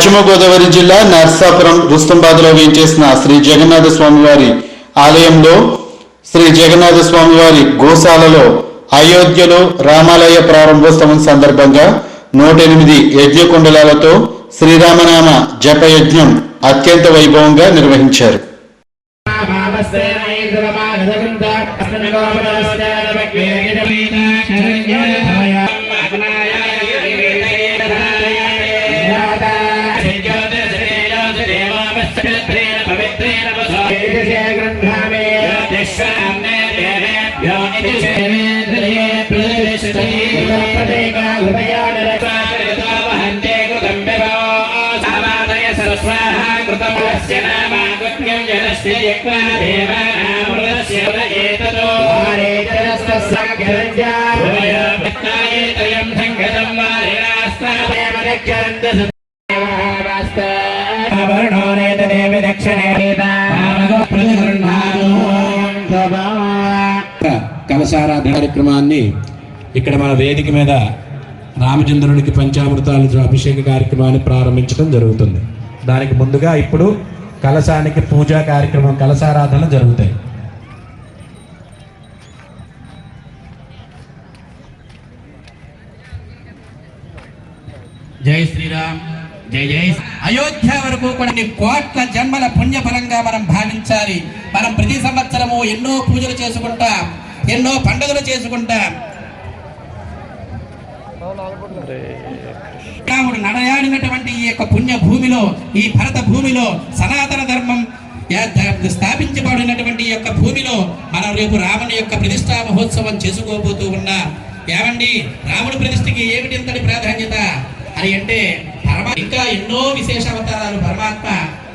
పశ్చిమ గోదావరి జిల్లా నర్సాపురం రుస్తంబాద్లో వేంచేసిన శ్రీ జగన్నాథ స్వామివారి ఆలయంలో శ్రీ జగన్నాథ స్వామివారి గోశాలలో అయోధ్యలో రామాలయ ప్రారంభోత్సవం సందర్భంగా 108 యజ్ఞకుండలాలతో శ్రీరామనామ జపయజ్ఞం అత్యంత వైభవంగా నిర్వహించారు. కలశారాధన కార్యక్రమాన్ని ఇక్కడ మన వేదిక మీద రామచంద్రునికి పంచామృతాలతో అభిషేక కార్యక్రమాన్ని ప్రారంభించడం జరుగుతుంది. దానికి ముందుగా ఇప్పుడు కలశానికి పూజా కార్యక్రమం కలశారాధన జరుగుతాయి. జై శ్రీరామ్, జై జై. అయోధ్య వరకు కొన్ని కోట్ల జన్మల పుణ్యఫలంగా మనం భావించాలి. మనం ప్రతి సంవత్సరము ఎన్నో పూజలు చేసుకుంటాం, ఎన్నో పండుగలు చేసుకుంటాం. రాముడు నడయాడినటువంటి ఈ యొక్క పుణ్య భూమిలో, ఈ భరత భూమిలో సనాతన ధర్మం స్థాపించబడినటువంటి ఈ యొక్క భూమిలో మనం రేపు రాముని యొక్క ప్రతిష్టా మహోత్సవం చేసుకోబోతూ ఉన్నాం. ఏమండి, రాముడి ప్రతిష్టకి ఏమిటి ఇంతటి ప్రాధాన్యత అని అంటే ఇంకా ఎన్నో విశేష అవతారాలు పరమాత్మ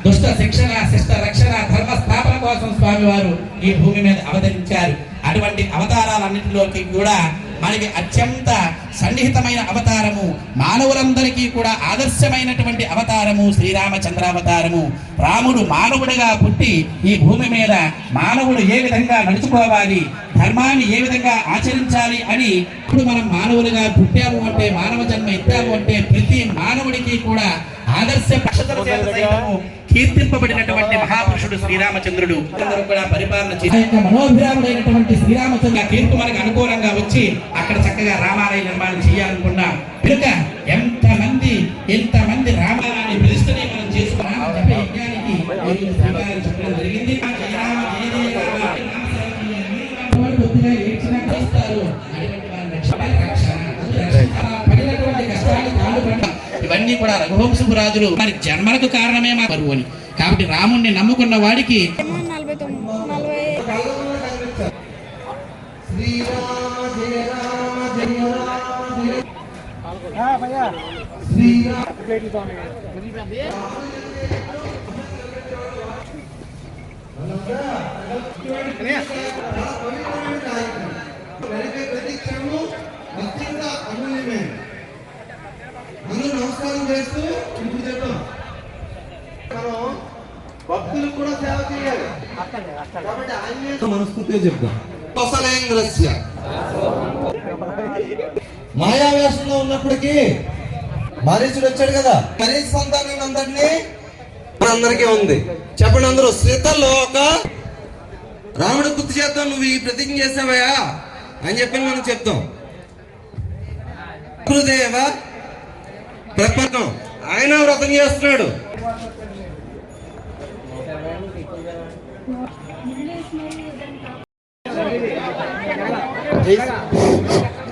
దుష్ట శిక్షణ, శిష్ట రక్షణ, ధర్మ స్థాపన కోసం స్వామివారు ఈ భూమి మీద అవతరించారు. అటువంటి అవతారాలన్నింటిలోకి కూడా మనకి అత్యంత సన్నిహితమైన అవతారము, మానవులందరికీ కూడా ఆదర్శమైనటువంటి అవతారము శ్రీరామచంద్రావతారము. రాముడు మానవుడిగా పుట్టి ఈ భూమి మీద మానవుడు ఏ విధంగా నడుచుకోవాలి, ధర్మాన్ని ఏ విధంగా ఆచరించాలి అని ఇప్పుడు మనం మానవులుగా పుట్టాము అంటే, మానవ జన్మ ఎత్తాము అంటే ప్రతి మానవుడికి కూడా ఆదర్శ కీర్తింపబడినటువంటి మహాపురుషుడు శ్రీరామచంద్రుడు. అందరూ కూడా పరిపాలన చేసి మనోభిరాముడైనటువంటి శ్రీరామచంద్ర తీర్పు మనకు అనుకూలంగా వచ్చి అక్కడ చక్కగా రామాలయ నిర్మాణం చేయాలనుకున్నాం. కనుక ఎంతమంది రామాలయాన్ని ప్రతిష్టని మనం చేసుకున్నాం చెప్పడం జరిగింది. ఇవన్నీ కూడా రఘువంశపు రాజులు మరి జన్మలకు కారణమే మా బరువు అని. కాబట్టి రాముణ్ణి నమ్ముకున్న వాడికి నమస్కారం చేస్తూ ఇప్పుడు చెప్తాం, మనం భక్తులకు కూడా సేవ చేయాలి. కాబట్టి ఆయన మనస్ఫూర్తిగా చెప్తాం. మాయావేషంలో ఉన్నప్పటికీ మరీచుడు వచ్చాడు కదా, మరీచు సంతానం అందరినీ అందరికీ ఉంది. చెప్పండి అందరూ, సీతల్లో ఒక రాముడు గుర్తు చేద్దాం, నువ్వు ఈ ప్రతిజ్ఞ చేసావయా అని చెప్పి మనం చెప్తాం. గురుదేవ ప్రపంచం ఆయన వ్రతం చేస్తున్నాడు.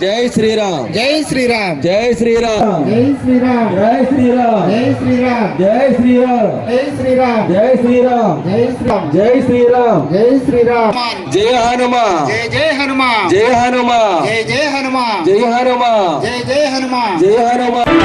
జై శ్రీరామ్, జై శ్రీరామ్, జై శ్రీరామ్, జై శ్రీరామ్, జై శ్రీరామ్, జై శ్రీరామ్, జై శ్రీరామ్, జై శ్రీరామ్, జై శ్రీరామ్, జై శ్రీరామ్, జై శ్రీరామ్, జై శ్రీరామ్. జయ హనుమాన్, జై జయ హనుమాన్, జయ హనుమాన్, జై జయ హనుమాన్, జయ హనుమాన్, జై జయ హనుమాన్, జయ హనుమాన్.